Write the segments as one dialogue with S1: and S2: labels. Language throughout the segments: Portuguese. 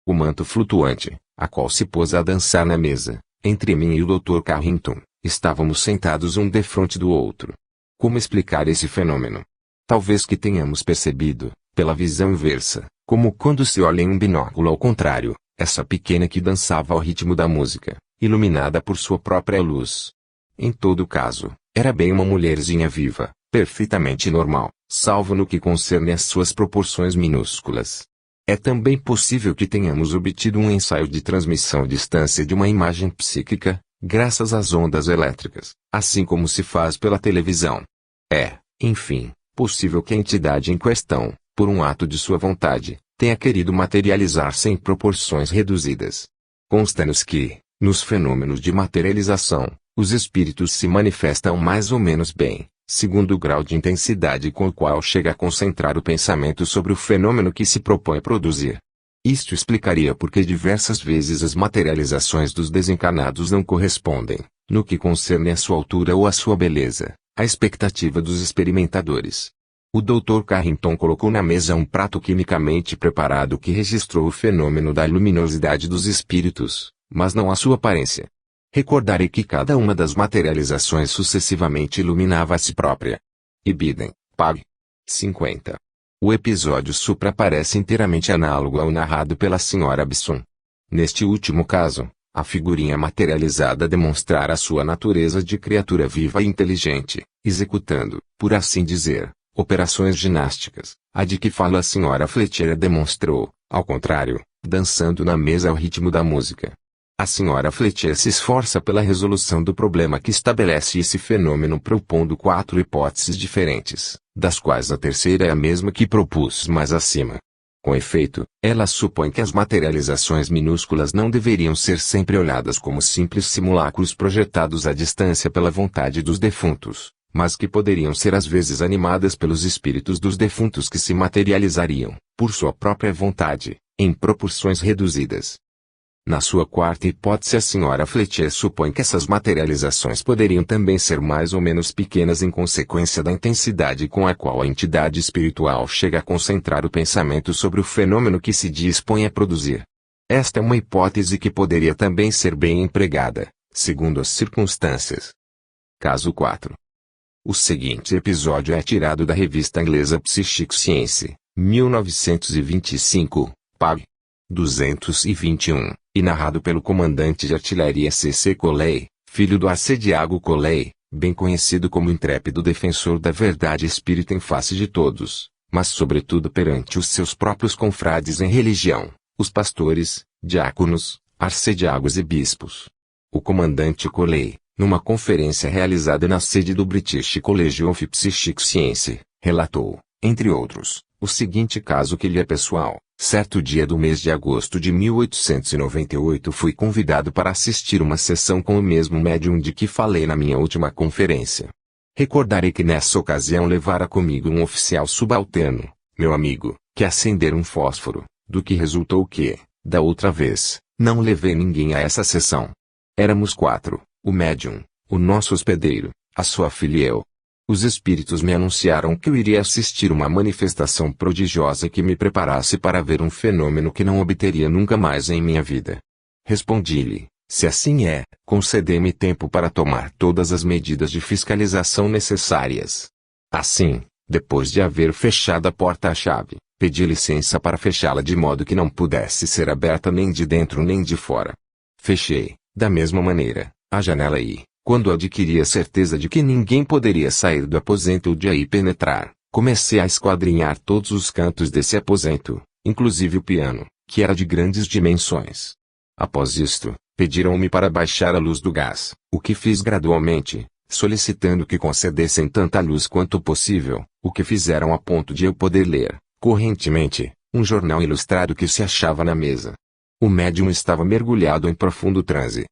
S1: o manto flutuante, a qual se pôs a dançar na mesa, entre mim e o Dr. Carrington, estávamos sentados um defronte do outro. Como explicar esse fenômeno? Talvez que tenhamos percebido, pela visão inversa, como quando se olha em um binóculo ao contrário, essa pequena que dançava ao ritmo da música, iluminada por sua própria luz. Em todo caso, era bem uma mulherzinha viva, perfeitamente normal, salvo no que concerne às suas proporções minúsculas. É também possível que tenhamos obtido um ensaio de transmissão à distância de uma imagem psíquica, graças às ondas elétricas, assim como se faz pela televisão. É, enfim, possível que a entidade em questão, por um ato de sua vontade, tenha querido materializar-se em proporções reduzidas. Consta-nos que, nos fenômenos de materialização, os espíritos se manifestam mais ou menos bem, segundo o grau de intensidade com o qual chega a concentrar o pensamento sobre o fenômeno que se propõe produzir. Isto explicaria por que diversas vezes as materializações dos desencarnados não correspondem, no que concerne à sua altura ou à sua beleza, à expectativa dos experimentadores. O Dr. Carrington colocou na mesa um prato quimicamente preparado que registrou o fenômeno da luminosidade dos espíritos, mas não a sua aparência. Recordarei que cada uma das materializações sucessivamente iluminava a si própria. Ibidem, Pag. 50. O episódio supra parece inteiramente análogo ao narrado pela Sra. Bisson. Neste último caso, a figurinha materializada demonstrara a sua natureza de criatura viva e inteligente, executando, por assim dizer, operações ginásticas. A de que fala a Sra. Fletcher demonstrou, ao contrário, dançando na mesa ao ritmo da música. A Sra. Fletcher se esforça pela resolução do problema que estabelece esse fenômeno propondo 4 hipóteses diferentes, das quais a terceira é a mesma que propus mais acima. Com efeito, ela supõe que as materializações minúsculas não deveriam ser sempre olhadas como simples simulacros projetados à distância pela vontade dos defuntos, mas que poderiam ser às vezes animadas pelos espíritos dos defuntos que se materializariam, por sua própria vontade, em proporções reduzidas. Na sua quarta hipótese, a Sra. Fletcher supõe que essas materializações poderiam também ser mais ou menos pequenas em consequência da intensidade com a qual a entidade espiritual chega a concentrar o pensamento sobre o fenômeno que se dispõe a produzir. Esta é uma hipótese que poderia também ser bem empregada, segundo as circunstâncias. Caso 4. O seguinte episódio é tirado da revista inglesa Psychic Science, 1925, pag. 221, e narrado pelo comandante de artilharia C.C. Coley, filho do assediago Coley, bem conhecido como intrépido defensor da verdade espírita em face de todos, mas sobretudo perante os seus próprios confrades em religião, os pastores, diáconos, arcediagos e bispos. O comandante Coley, numa conferência realizada na sede do British College of Psychic Science, relatou, entre outros, o seguinte caso que lhe é pessoal. Certo dia do mês de agosto de 1898 fui convidado para assistir uma sessão com o mesmo médium de que falei na minha última conferência. Recordarei que nessa ocasião levara comigo um oficial subalterno, meu amigo, que acendera um fósforo, do que resultou que, da outra vez, não levei ninguém a essa sessão. Éramos 4, o médium, o nosso hospedeiro, a sua filha e eu. Os espíritos me anunciaram que eu iria assistir uma manifestação prodigiosa que me preparasse para ver um fenômeno que não obteria nunca mais em minha vida. Respondi-lhe, se assim é, concedei-me tempo para tomar todas as medidas de fiscalização necessárias. Assim, depois de haver fechado a porta à chave, pedi licença para fechá-la de modo que não pudesse ser aberta nem de dentro nem de fora. Fechei, da mesma maneira, a janela e, quando adquiri a certeza de que ninguém poderia sair do aposento ou de aí penetrar, comecei a esquadrinhar todos os cantos desse aposento, inclusive o piano, que era de grandes dimensões. Após isto, pediram-me para baixar a luz do gás, o que fiz gradualmente, solicitando que concedessem tanta luz quanto possível, o que fizeram a ponto de eu poder ler, correntemente, um jornal ilustrado que se achava na mesa. O médium estava mergulhado em profundo transe.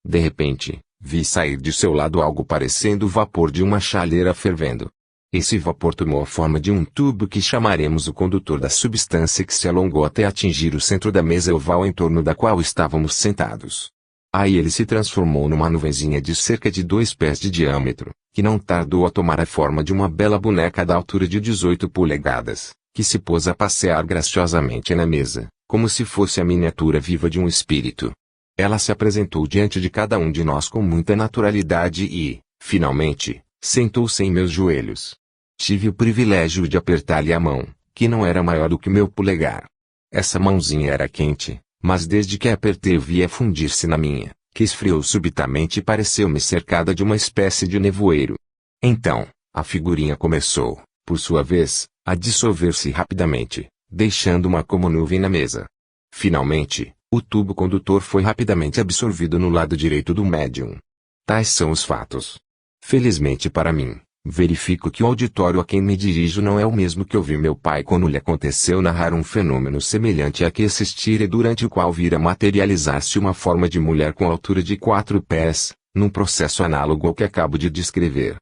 S1: De repente, vi sair de seu lado algo parecendo o vapor de uma chaleira fervendo. Esse vapor tomou a forma de um tubo que chamaremos o condutor da substância que se alongou até atingir o centro da mesa oval em torno da qual estávamos sentados. Aí ele se transformou numa nuvenzinha de cerca de 2 pés de diâmetro, que não tardou a tomar a forma de uma bela boneca da altura de 18 polegadas, que se pôs a passear graciosamente na mesa, como se fosse a miniatura viva de um espírito. Ela se apresentou diante de cada um de nós com muita naturalidade e, finalmente, sentou-se em meus joelhos. Tive o privilégio de apertar-lhe a mão, que não era maior do que meu polegar. Essa mãozinha era quente, mas desde que a apertei vi fundir-se na minha, que esfriou subitamente e pareceu-me cercada de uma espécie de nevoeiro. Então, a figurinha começou, por sua vez, a dissolver-se rapidamente, deixando-uma como nuvem na mesa. Finalmente, o tubo condutor foi rapidamente absorvido no lado direito do médium. Tais são os fatos. Felizmente para mim, verifico que o auditório a quem me dirijo não é o mesmo que ouvi meu pai quando lhe aconteceu narrar um fenômeno semelhante a que assistira e durante o qual vira materializar-se uma forma de mulher com altura de 4 pés, num processo análogo ao que acabo de descrever.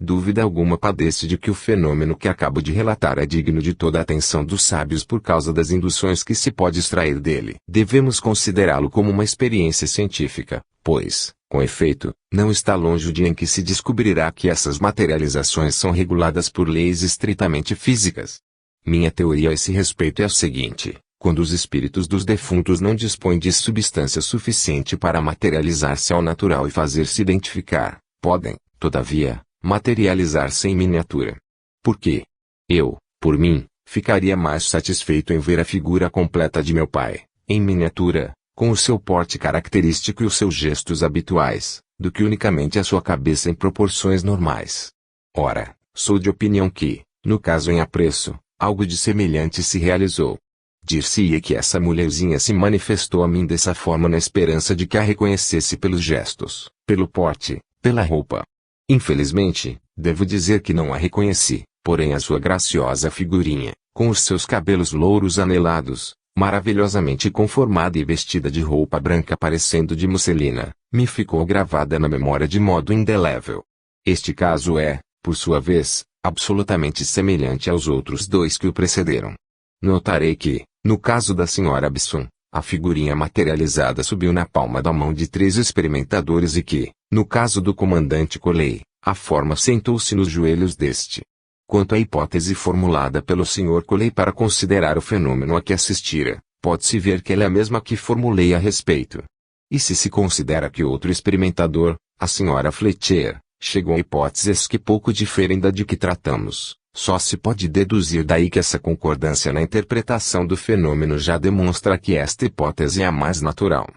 S1: Dúvida alguma padece de que o fenômeno que acabo de relatar é digno de toda a atenção dos sábios por causa das induções que se pode extrair dele. Devemos considerá-lo como uma experiência científica, pois, com efeito, não está longe o dia em que se descobrirá que essas materializações são reguladas por leis estritamente físicas. Minha teoria a esse respeito é a seguinte: quando os espíritos dos defuntos não dispõem de substância suficiente para materializar-se ao natural e fazer-se identificar, podem, todavia, materializar-se em miniatura. Por quê? Eu, por mim, ficaria mais satisfeito em ver a figura completa de meu pai, em miniatura, com o seu porte característico e os seus gestos habituais, do que unicamente a sua cabeça em proporções normais. Ora, sou de opinião que, no caso em apreço, algo de semelhante se realizou. Dir-se-ia que essa mulherzinha se manifestou a mim dessa forma na esperança de que a reconhecesse pelos gestos, pelo porte, pela roupa. Infelizmente, devo dizer que não a reconheci, porém a sua graciosa figurinha, com os seus cabelos louros anelados, maravilhosamente conformada e vestida de roupa branca parecendo de musselina, me ficou gravada na memória de modo indelével. Este caso é, por sua vez, absolutamente semelhante aos outros dois que o precederam. Notarei que, no caso da Sra. Bisson, a figurinha materializada subiu na palma da mão de 3 experimentadores e que, no caso do comandante Coley, a forma sentou-se nos joelhos deste. Quanto à hipótese formulada pelo Sr. Coley para considerar o fenômeno a que assistira, pode-se ver que ela é a mesma que formulei a respeito. E se considera que outro experimentador, a Sra. Fletcher, chegou a hipóteses que pouco diferem da de que tratamos, só se pode deduzir daí que essa concordância na interpretação do fenômeno já demonstra que esta hipótese é a mais natural.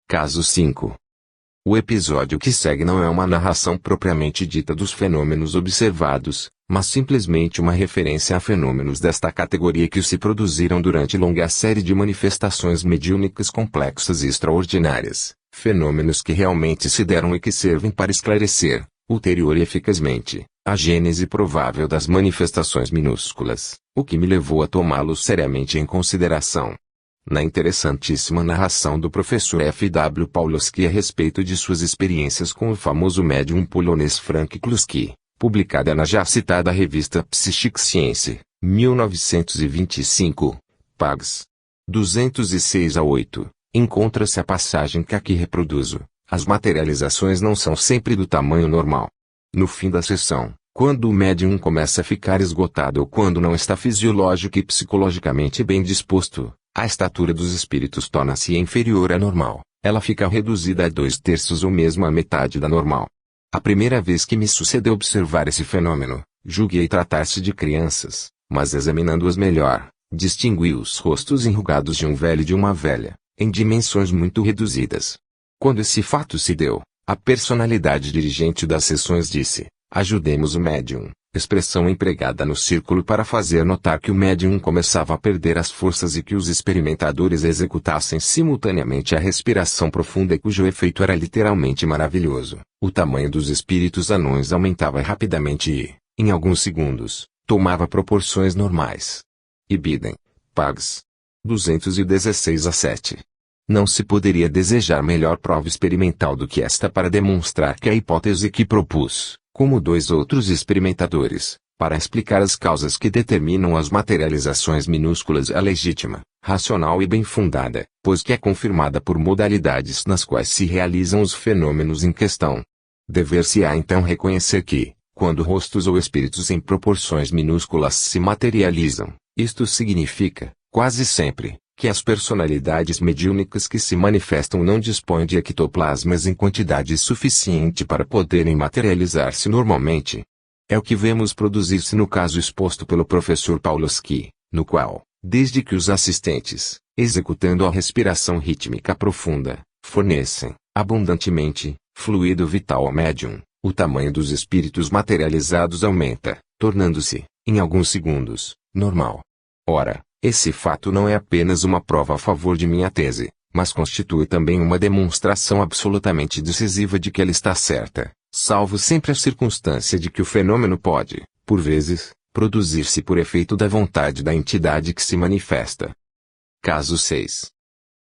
S1: Caso 5. O episódio que segue não é uma narração propriamente dita dos fenômenos observados, mas simplesmente uma referência a fenômenos desta categoria que se produziram durante longa série de manifestações mediúnicas complexas e extraordinárias, fenômenos que realmente se deram e que servem para esclarecer, ulterior e eficazmente, a gênese provável das manifestações minúsculas, o que me levou a tomá-los seriamente em consideração. Na interessantíssima narração do professor F. W. Pawlowski a respeito de suas experiências com o famoso médium polonês Frank Kluski, publicada na já citada revista Psychic Science, 1925, pags. 206-8, encontra-se a passagem que aqui reproduzo: as materializações não são sempre do tamanho normal. No fim da sessão, quando o médium começa a ficar esgotado ou quando não está fisiológico e psicologicamente bem disposto, a estatura dos espíritos torna-se inferior à normal, ela fica reduzida a 2/3 ou mesmo à metade da normal. A primeira vez que me sucedeu observar esse fenômeno, julguei tratar-se de crianças, mas examinando-as melhor, distingui os rostos enrugados de um velho e de uma velha, em dimensões muito reduzidas. Quando esse fato se deu, a personalidade dirigente das sessões disse: "Ajudemos o médium", expressão empregada no círculo para fazer notar que o médium começava a perder as forças e que os experimentadores executassem simultaneamente a respiração profunda cujo efeito era literalmente maravilhoso. O tamanho dos espíritos anões aumentava rapidamente e, em alguns segundos, tomava proporções normais. Ibidem, pags. 216-7. Não se poderia desejar melhor prova experimental do que esta para demonstrar que a hipótese que propus, como 2 outros experimentadores, para explicar as causas que determinam as materializações minúsculas é legítima, racional e bem fundada, pois que é confirmada por modalidades nas quais se realizam os fenômenos em questão. Dever-se-á então reconhecer que, quando rostos ou espíritos em proporções minúsculas se materializam, isto significa, quase sempre, que as personalidades mediúnicas que se manifestam não dispõem de ectoplasmas em quantidade suficiente para poderem materializar-se normalmente. É o que vemos produzir-se no caso exposto pelo professor Pawlowski, no qual, desde que os assistentes, executando a respiração rítmica profunda, fornecem, abundantemente, fluido vital ao médium, o tamanho dos espíritos materializados aumenta, tornando-se, em alguns segundos, normal. Ora, esse fato não é apenas uma prova a favor de minha tese, mas constitui também uma demonstração absolutamente decisiva de que ela está certa, salvo sempre a circunstância de que o fenômeno pode, por vezes, produzir-se por efeito da vontade da entidade que se manifesta. Caso 6.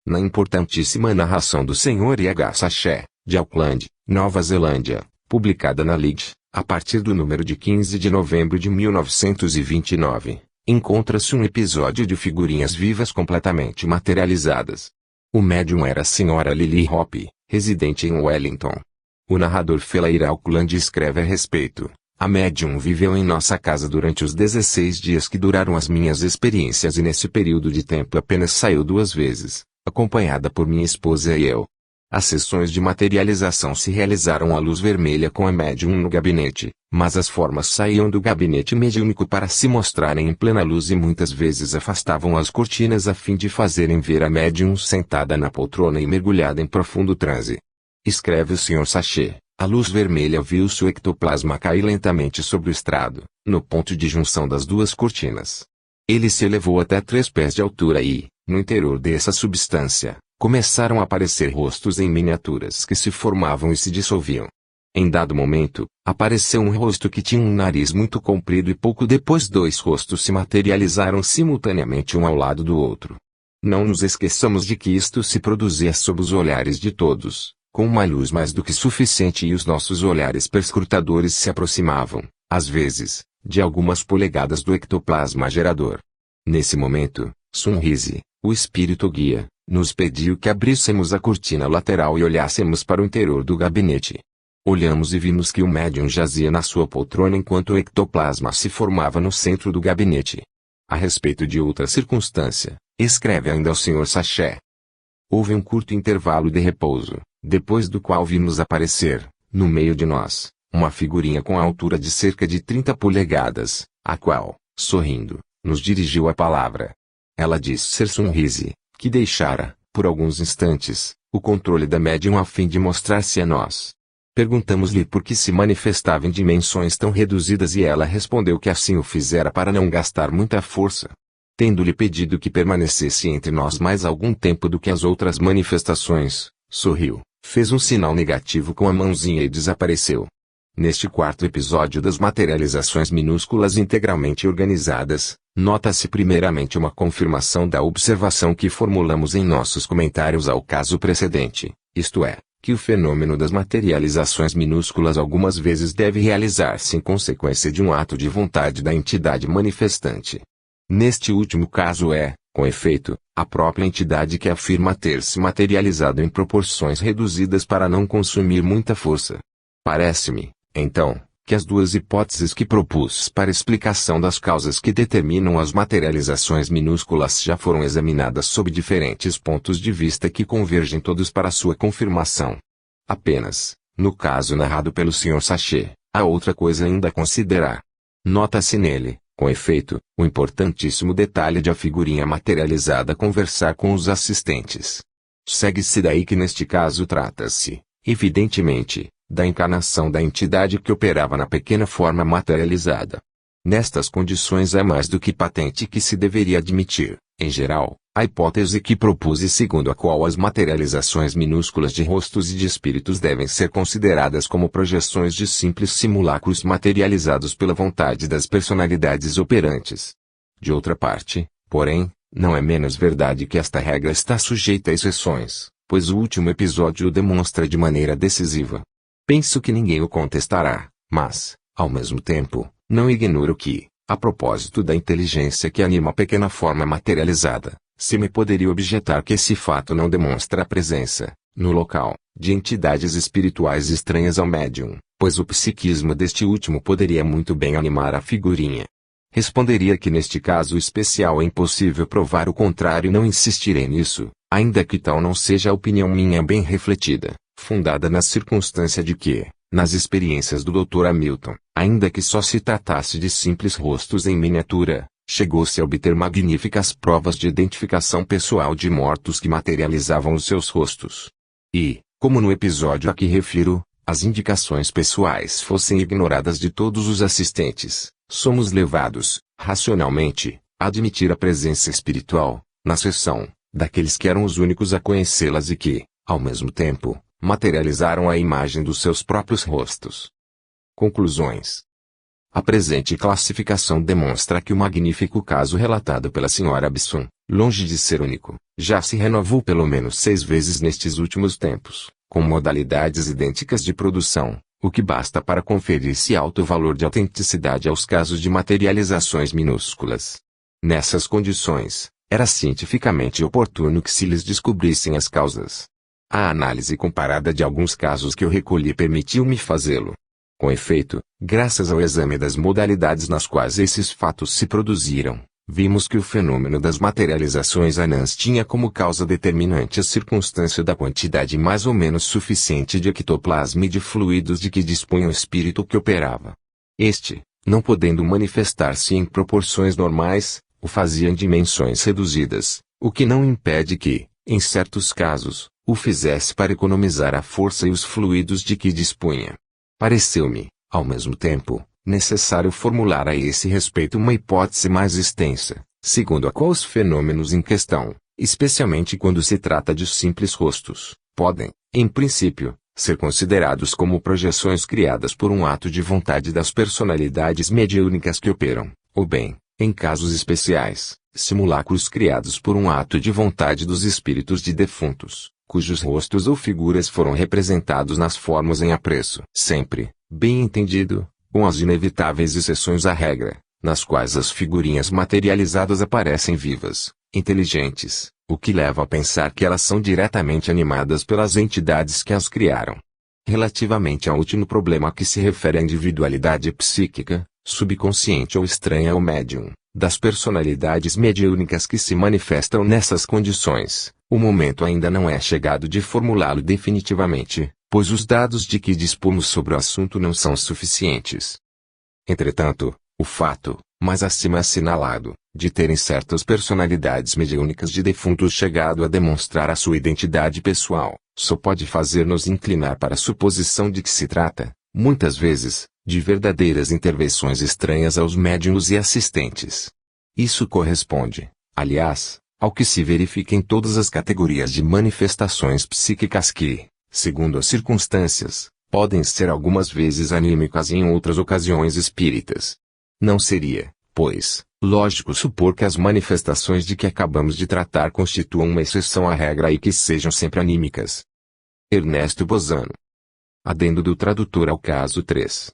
S1: Na importantíssima narração do Sr. I.H. Sachê, de Auckland, Nova Zelândia, publicada na Lead, a partir do número de 15 de novembro de 1929, encontra-se um episódio de figurinhas vivas completamente materializadas. O médium era a Sra. Lily Hope, residente em Wellington. O narrador Felair Auckland escreve a respeito. A médium viveu em nossa casa durante os 16 dias que duraram as minhas experiências e nesse período de tempo apenas saiu 2 vezes, acompanhada por minha esposa e eu. As sessões de materialização se realizaram à luz vermelha com a médium no gabinete, mas as formas saíam do gabinete mediúnico para se mostrarem em plena luz e muitas vezes afastavam as cortinas a fim de fazerem ver a médium sentada na poltrona e mergulhada em profundo transe. Escreve o Sr. Sachê, a luz vermelha viu-se o ectoplasma cair lentamente sobre o estrado, no ponto de junção das 2 cortinas. Ele se elevou até 3 pés de altura e, no interior dessa substância, começaram a aparecer rostos em miniaturas que se formavam e se dissolviam. Em dado momento, apareceu um rosto que tinha um nariz muito comprido e pouco depois 2 rostos se materializaram simultaneamente um ao lado do outro. Não nos esqueçamos de que isto se produzia sob os olhares de todos, com uma luz mais do que suficiente e os nossos olhares perscrutadores se aproximavam, às vezes, de algumas polegadas do ectoplasma gerador. Nesse momento, Sunrise, o espírito guia, nos pediu que abríssemos a cortina lateral e olhássemos para o interior do gabinete. Olhamos e vimos que o médium jazia na sua poltrona enquanto o ectoplasma se formava no centro do gabinete. A respeito de outra circunstância, escreve ainda o Sr. Sachê. Houve um curto intervalo de repouso, depois do qual vimos aparecer, no meio de nós, uma figurinha com a altura de cerca de 30 polegadas, a qual, sorrindo, nos dirigiu a palavra. Ela disse ser Sunrise, que deixara, por alguns instantes, o controle da médium a fim de mostrar-se a nós. Perguntamos-lhe por que se manifestava em dimensões tão reduzidas e ela respondeu que assim o fizera para não gastar muita força. Tendo-lhe pedido que permanecesse entre nós mais algum tempo do que as outras manifestações, sorriu, fez um sinal negativo com a mãozinha e desapareceu. Neste 4º episódio das materializações minúsculas integralmente organizadas, nota-se primeiramente uma confirmação da observação que formulamos em nossos comentários ao caso precedente, isto é, que o fenômeno das materializações minúsculas algumas vezes deve realizar-se em consequência de um ato de vontade da entidade manifestante. Neste último caso é, com efeito, a própria entidade que afirma ter se materializado em proporções reduzidas para não consumir muita força. Parece-me, então, que as 2 hipóteses que propus para explicação das causas que determinam as materializações minúsculas já foram examinadas sob diferentes pontos de vista que convergem todos para sua confirmação. Apenas, no caso narrado pelo Sr. Sachê, há outra coisa ainda a considerar. Nota-se nele, com efeito, o importantíssimo detalhe de a figurinha materializada conversar com os assistentes. Segue-se daí que neste caso trata-se, evidentemente, da encarnação da entidade que operava na pequena forma materializada. Nestas condições é mais do que patente que se deveria admitir, em geral, a hipótese que propus e segundo a qual as materializações minúsculas de rostos e de espíritos devem ser consideradas como projeções de simples simulacros materializados pela vontade das personalidades operantes. De outra parte, porém, não é menos verdade que esta regra está sujeita a exceções, pois o último episódio o demonstra de maneira decisiva. Penso que ninguém o contestará, mas, ao mesmo tempo, não ignoro que, a propósito da inteligência que anima a pequena forma materializada, se me poderia objetar que esse fato não demonstra a presença, no local, de entidades espirituais estranhas ao médium, pois o psiquismo deste último poderia muito bem animar a figurinha. Responderia que neste caso especial é impossível provar o contrário e não insistirei nisso, ainda que tal não seja a opinião minha bem refletida, fundada na circunstância de que, nas experiências do Dr. Hamilton, ainda que só se tratasse de simples rostos em miniatura, chegou-se a obter magníficas provas de identificação pessoal de mortos que materializavam os seus rostos. E, como no episódio a que refiro, as indicações pessoais fossem ignoradas de todos os assistentes, somos levados, racionalmente, a admitir a presença espiritual, na seção, daqueles que eram os únicos a conhecê-las e que, ao mesmo tempo, materializaram a imagem dos seus próprios rostos. Conclusões. A presente classificação demonstra que o magnífico caso relatado pela Sra. Bisson, longe de ser único, já se renovou pelo menos 6 vezes nestes últimos tempos, com modalidades idênticas de produção, o que basta para conferir-se alto valor de autenticidade aos casos de materializações minúsculas. Nessas condições, era cientificamente oportuno que se lhes descobrissem as causas. A análise comparada de alguns casos que eu recolhi permitiu-me fazê-lo. Com efeito, graças ao exame das modalidades nas quais esses fatos se produziram, vimos que o fenômeno das materializações anãs tinha como causa determinante a circunstância da quantidade mais ou menos suficiente de ectoplasma e de fluidos de que dispunha o espírito que operava. Este, não podendo manifestar-se em proporções normais, o fazia em dimensões reduzidas, o que não impede que, em certos casos, o fizesse para economizar a força e os fluidos de que dispunha. Pareceu-me, ao mesmo tempo, necessário formular a esse respeito uma hipótese mais extensa, segundo a qual os fenômenos em questão, especialmente quando se trata de simples rostos, podem, em princípio, ser considerados como projeções criadas por um ato de vontade das personalidades mediúnicas que operam, ou bem, em casos especiais, simulacros criados por um ato de vontade dos espíritos de defuntos, cujos rostos ou figuras foram representados nas formas em apreço. Sempre, bem entendido, com as inevitáveis exceções à regra, nas quais as figurinhas materializadas aparecem vivas, inteligentes, o que leva a pensar que elas são diretamente animadas pelas entidades que as criaram. Relativamente ao último problema a que se refere a individualidade psíquica, subconsciente ou estranha ao médium, das personalidades mediúnicas que se manifestam nessas condições, o momento ainda não é chegado de formulá-lo definitivamente, pois os dados de que dispomos sobre o assunto não são suficientes. Entretanto, o fato, mais acima assinalado, de terem certas personalidades mediúnicas de defuntos chegado a demonstrar a sua identidade pessoal, só pode fazer-nos inclinar para a suposição de que se trata, muitas vezes, de verdadeiras intervenções estranhas aos médiuns e assistentes. Isso corresponde, aliás, ao que se verifica em todas as categorias de manifestações psíquicas que, segundo as circunstâncias, podem ser algumas vezes anímicas e em outras ocasiões espíritas. Não seria, pois, lógico supor que as manifestações de que acabamos de tratar constituam uma exceção à regra e que sejam sempre anímicas. Ernesto Bozano. Adendo do tradutor ao caso 3.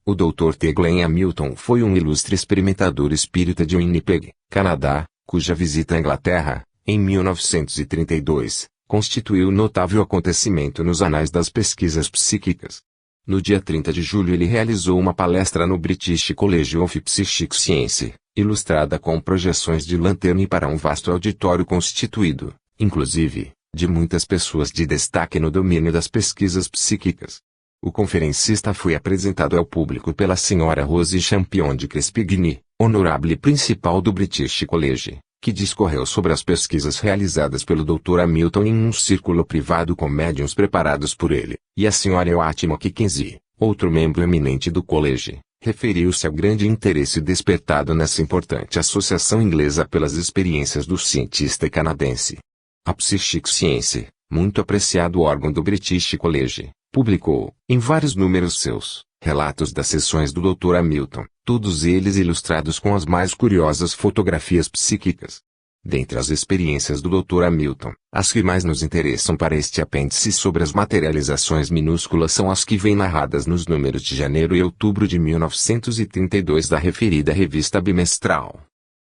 S1: O Dr. T. Glenn Hamilton foi um ilustre experimentador espírita de Winnipeg, Canadá, cuja visita à Inglaterra, em 1932, constituiu notável acontecimento nos anais das pesquisas psíquicas. No dia 30 de julho ele realizou uma palestra no British College of Psychic Science, ilustrada com projeções de lanterna para um vasto auditório constituído, inclusive, de muitas pessoas de destaque no domínio das pesquisas psíquicas. O conferencista foi apresentado ao público pela Sra. Rose Champion de Crespigny, honorable principal do British College, que discorreu sobre as pesquisas realizadas pelo Dr. Hamilton em um círculo privado com médiuns preparados por ele, e a Sra. Joaquim Mackenzie, outro membro eminente do college, referiu-se ao grande interesse despertado nessa importante associação inglesa pelas experiências do cientista canadense. A Psychic Science, muito apreciado órgão do British College, publicou, em vários números seus, relatos das sessões do Dr. Hamilton, todos eles ilustrados com as mais curiosas fotografias psíquicas. Dentre as experiências do Dr. Hamilton, as que mais nos interessam para este apêndice sobre as materializações minúsculas são as que vêm narradas nos números de janeiro e outubro de 1932 da referida revista bimestral.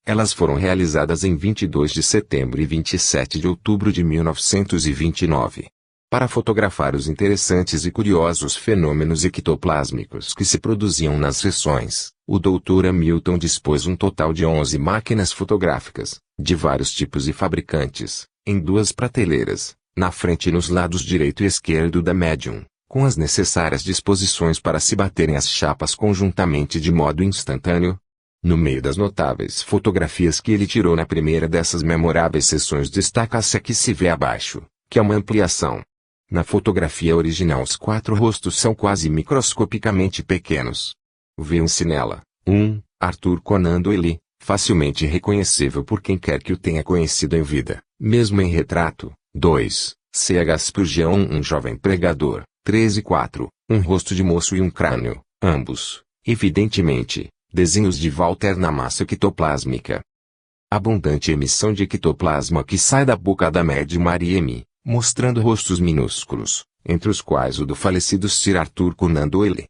S1: Elas foram realizadas em 22 de setembro e 27 de outubro de 1929. Para fotografar os interessantes e curiosos fenômenos ectoplásmicos que se produziam nas sessões, o Dr. Hamilton dispôs um total de 11 máquinas fotográficas, de vários tipos e fabricantes, em 2 prateleiras, na frente e nos lados direito e esquerdo da médium, com as necessárias disposições para se baterem as chapas conjuntamente de modo instantâneo. No meio das notáveis fotografias que ele tirou na primeira dessas memoráveis sessões destaca-se a que se vê abaixo, que é uma ampliação. Na fotografia original os 4 rostos são quase microscopicamente pequenos. Vê-se nela, 1. Arthur Conan Doyle, facilmente reconhecível por quem quer que o tenha conhecido em vida, mesmo em retrato. 2. C.H. Spurgeon, um jovem pregador. 3 e 4. Um rosto de moço e um crânio, ambos, evidentemente, desenhos de Walter na massa ectoplásmica. Abundante emissão de ectoplasma que sai da boca da médium Maria M., mostrando rostos minúsculos, entre os quais o do falecido Sir Arthur Conan Doyle.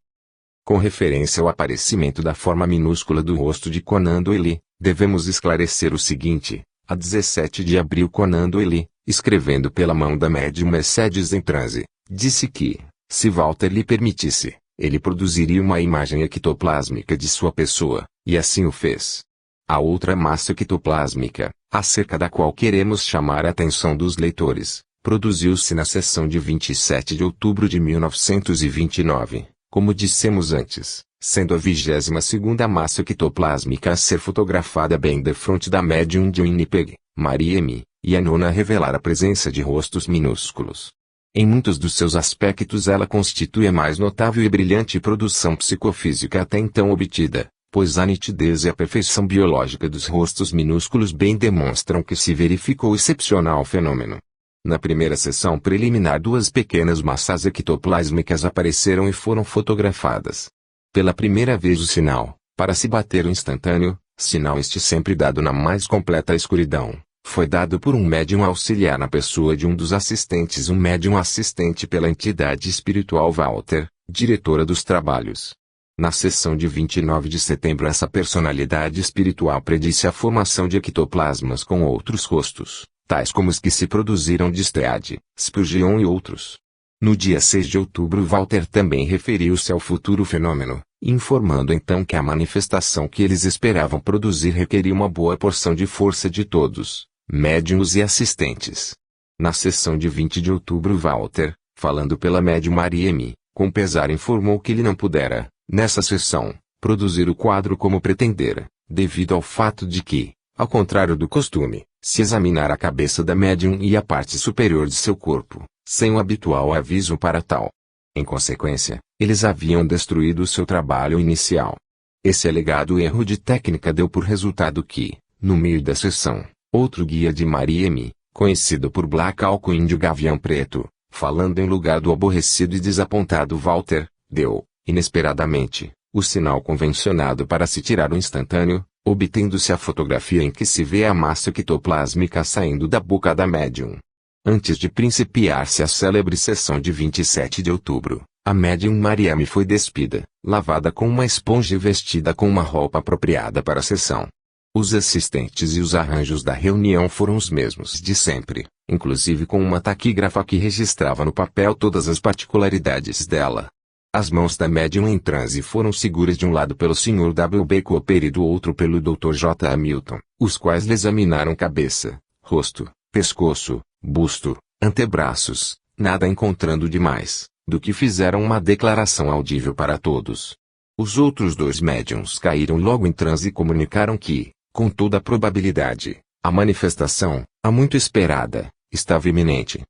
S1: Com referência ao aparecimento da forma minúscula do rosto de Conan Doyle, devemos esclarecer o seguinte: a 17 de abril Conan Doyle, escrevendo pela mão da médium Mercedes em transe, disse que, se Walter lhe permitisse, ele produziria uma imagem ectoplásmica de sua pessoa, e assim o fez. A outra massa ectoplásmica, acerca da qual queremos chamar a atenção dos leitores, produziu-se na sessão de 27 de outubro de 1929, como dissemos antes, sendo a 22ª massa ectoplásmica a ser fotografada bem defronte da médium de Winnipeg, Maria M., e a 9ª a revelar a presença de rostos minúsculos. Em muitos dos seus aspectos ela constitui a mais notável e brilhante produção psicofísica até então obtida, pois a nitidez e a perfeição biológica dos rostos minúsculos bem demonstram que se verificou o excepcional fenômeno. Na primeira sessão preliminar 2 pequenas massas ectoplásmicas apareceram e foram fotografadas. Pela primeira vez o sinal, para se bater o instantâneo, sinal este sempre dado na mais completa escuridão, foi dado por um médium auxiliar na pessoa de um dos assistentes, um médium assistente pela entidade espiritual Walter, diretora dos trabalhos. Na sessão de 29 de setembro essa personalidade espiritual predisse a formação de ectoplasmas com outros rostos, tais como os que se produziram de Stead, Spurgeon e outros. No dia 6 de outubro Walter também referiu-se ao futuro fenômeno, informando então que a manifestação que eles esperavam produzir requeria uma boa porção de força de todos, médiuns e assistentes. Na sessão de 20 de outubro Walter, falando pela médium Maria M., com pesar informou que ele não pudera, nessa sessão, produzir o quadro como pretendera, devido ao fato de que, ao contrário do costume, se examinar a cabeça da médium e a parte superior de seu corpo, sem o habitual aviso para tal. Em consequência, eles haviam destruído o seu trabalho inicial. Esse alegado erro de técnica deu por resultado que, no meio da sessão, outro guia de Maria M., conhecido por Black Hawk Índio Gavião Preto, falando em lugar do aborrecido e desapontado Walter, deu, inesperadamente, o sinal convencionado para se tirar o instantâneo, obtendo-se a fotografia em que se vê a massa ectoplásmica saindo da boca da médium. Antes de principiar-se a célebre sessão de 27 de outubro, a médium Maria M. foi despida, lavada com uma esponja e vestida com uma roupa apropriada para a sessão. Os assistentes e os arranjos da reunião foram os mesmos de sempre, inclusive com uma taquígrafa que registrava no papel todas as particularidades dela. As mãos da médium em transe foram seguras de um lado pelo Sr. W. B. Cooper e do outro pelo Dr. J. Hamilton, os quais lhe examinaram cabeça, rosto, pescoço, busto, antebraços, nada encontrando demais, do que fizeram uma declaração audível para todos. Os outros 2 médiuns caíram logo em transe e comunicaram que, com toda a probabilidade, a manifestação, a muito esperada, estava iminente.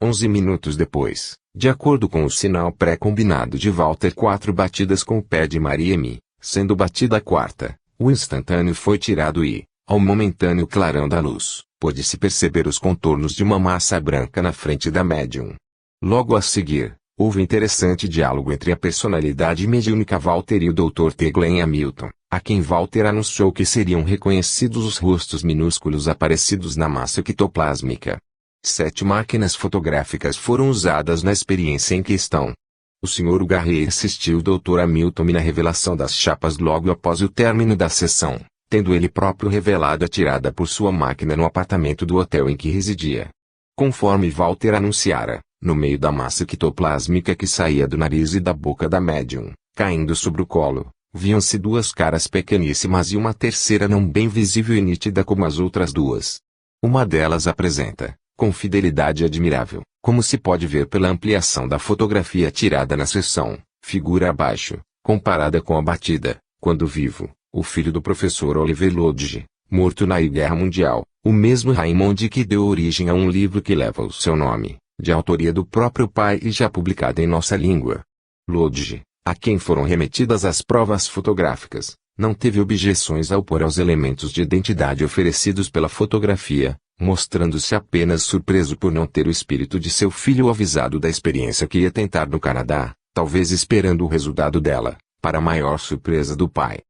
S1: 11 minutos depois, de acordo com o sinal pré-combinado de Walter, 4 batidas com o pé de Maria M., sendo batida a 4ª, o instantâneo foi tirado e, ao momentâneo clarão da luz, pôde-se perceber os contornos de uma massa branca na frente da médium. Logo a seguir, houve interessante diálogo entre a personalidade mediúnica Walter e o Dr. T. Glenn Hamilton, a quem Walter anunciou que seriam reconhecidos os rostos minúsculos aparecidos na massa ectoplásmica. 7 máquinas fotográficas foram usadas na experiência em questão. O Sr. Garret assistiu o Dr. Hamilton na revelação das chapas logo após o término da sessão, tendo ele próprio revelado a tirada por sua máquina no apartamento do hotel em que residia. Conforme Walter anunciara, no meio da massa ectoplásmica que saía do nariz e da boca da médium, caindo sobre o colo, viam-se duas caras pequeníssimas e uma terceira não bem visível e nítida como as outras duas. Uma delas apresenta, com fidelidade admirável, como se pode ver pela ampliação da fotografia tirada na sessão, figura abaixo, comparada com a batida, quando vivo, o filho do professor Oliver Lodge, morto na Guerra Mundial, o mesmo Raymond que deu origem a um livro que leva o seu nome, de autoria do próprio pai e já publicado em nossa língua. Lodge, a quem foram remetidas as provas fotográficas, não teve objeções ao opor aos elementos de identidade oferecidos pela fotografia, mostrando-se apenas surpreso por não ter o espírito de seu filho avisado da experiência que ia tentar no Canadá, talvez esperando o resultado dela, para maior surpresa do pai.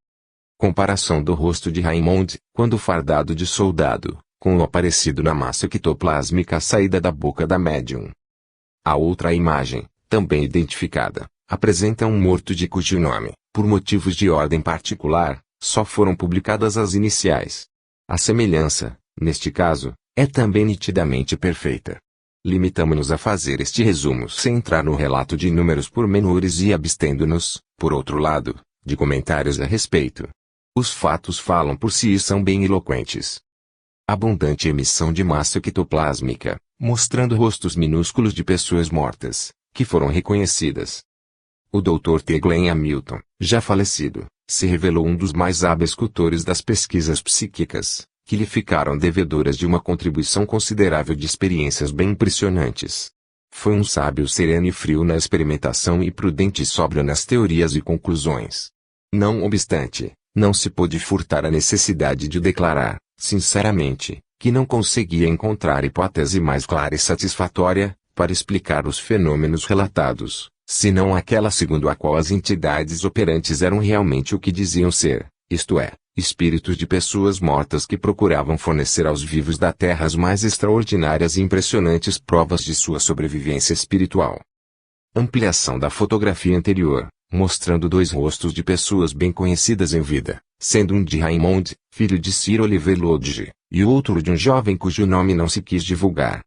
S1: Comparação do rosto de Raymond, quando fardado de soldado, com o aparecido na massa ectoplásmica saída da boca da médium. A outra imagem, também identificada, apresenta um morto de cujo nome, por motivos de ordem particular, só foram publicadas as iniciais. A semelhança, neste caso, é também nitidamente perfeita. Limitamo-nos a fazer este resumo sem entrar no relato de inúmeros pormenores e abstendo-nos, por outro lado, de comentários a respeito. Os fatos falam por si e são bem eloquentes. Abundante emissão de massa ectoplásmica, mostrando rostos minúsculos de pessoas mortas, que foram reconhecidas. O Dr. T. Glenn Hamilton, já falecido, se revelou um dos mais hábeis cultores das pesquisas psíquicas, que lhe ficaram devedoras de uma contribuição considerável de experiências bem impressionantes. Foi um sábio sereno e frio na experimentação e prudente e sóbrio nas teorias e conclusões. Não obstante, não se pôde furtar a necessidade de declarar, sinceramente, que não conseguia encontrar hipótese mais clara e satisfatória, para explicar os fenômenos relatados, senão aquela segundo a qual as entidades operantes eram realmente o que diziam ser, isto é, espíritos de pessoas mortas que procuravam fornecer aos vivos da Terra as mais extraordinárias e impressionantes provas de sua sobrevivência espiritual. Ampliação da fotografia anterior, mostrando dois rostos de pessoas bem conhecidas em vida, sendo um de Raymond, filho de Sir Oliver Lodge, e o outro de um jovem cujo nome não se quis divulgar.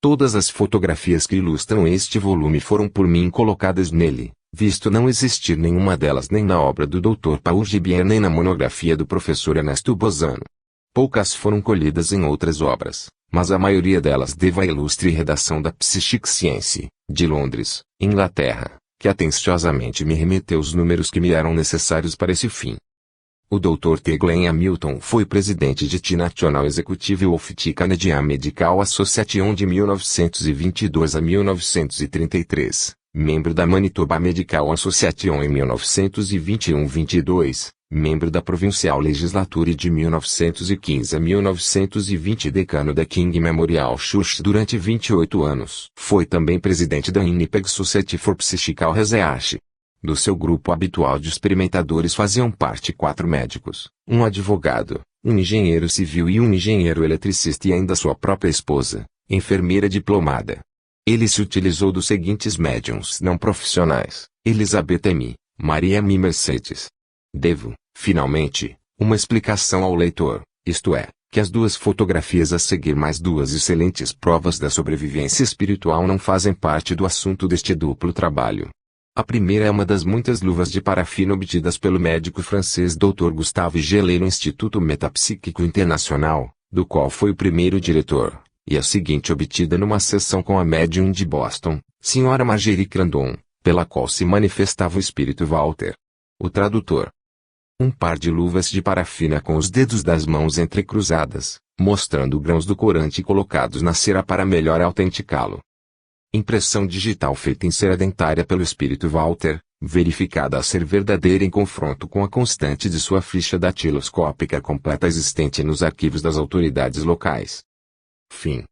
S1: Todas as fotografias que ilustram este volume foram por mim colocadas nele, visto não existir nenhuma delas nem na obra do Dr. Paul Gibier nem na monografia do professor Ernesto Bozano. Poucas foram colhidas em outras obras, mas a maioria delas devo à ilustre redação da Psychic Science, de Londres, Inglaterra, que atenciosamente me remeteu os números que me eram necessários para esse fim. O Dr. T. Glenn Hamilton foi presidente de T National Executive of T Canadian Medical Association de 1922 a 1933, membro da Manitoba Medical Association em 1921-22, membro da Provincial Legislature de 1915 a 1920 e decano da King Memorial Church durante 28 anos. Foi também presidente da Winnipeg Society for Psychical Research. Do seu grupo habitual de experimentadores faziam parte 4 médicos, um advogado, um engenheiro civil e um engenheiro eletricista e ainda sua própria esposa, enfermeira diplomada. Ele se utilizou dos seguintes médiums não profissionais, Elizabeth M., Maria M. Mercedes. Devo, finalmente, uma explicação ao leitor, isto é, que as duas fotografias a seguir mais duas excelentes provas da sobrevivência espiritual não fazem parte do assunto deste duplo trabalho. A primeira é uma das muitas luvas de parafina obtidas pelo médico francês Dr. Gustave Gelé no Instituto Metapsíquico Internacional, do qual foi o primeiro diretor, e a seguinte obtida numa sessão com a médium de Boston, Sra. Margery Crandon, pela qual se manifestava o espírito Walter. O tradutor. Um par de luvas de parafina com os dedos das mãos entrecruzadas, mostrando grãos do corante colocados na cera para melhor autenticá-lo. Impressão digital feita em cera dentária pelo espírito Walter, verificada a ser verdadeira em confronto com a constante de sua ficha datiloscópica completa existente nos arquivos das autoridades locais. Fim.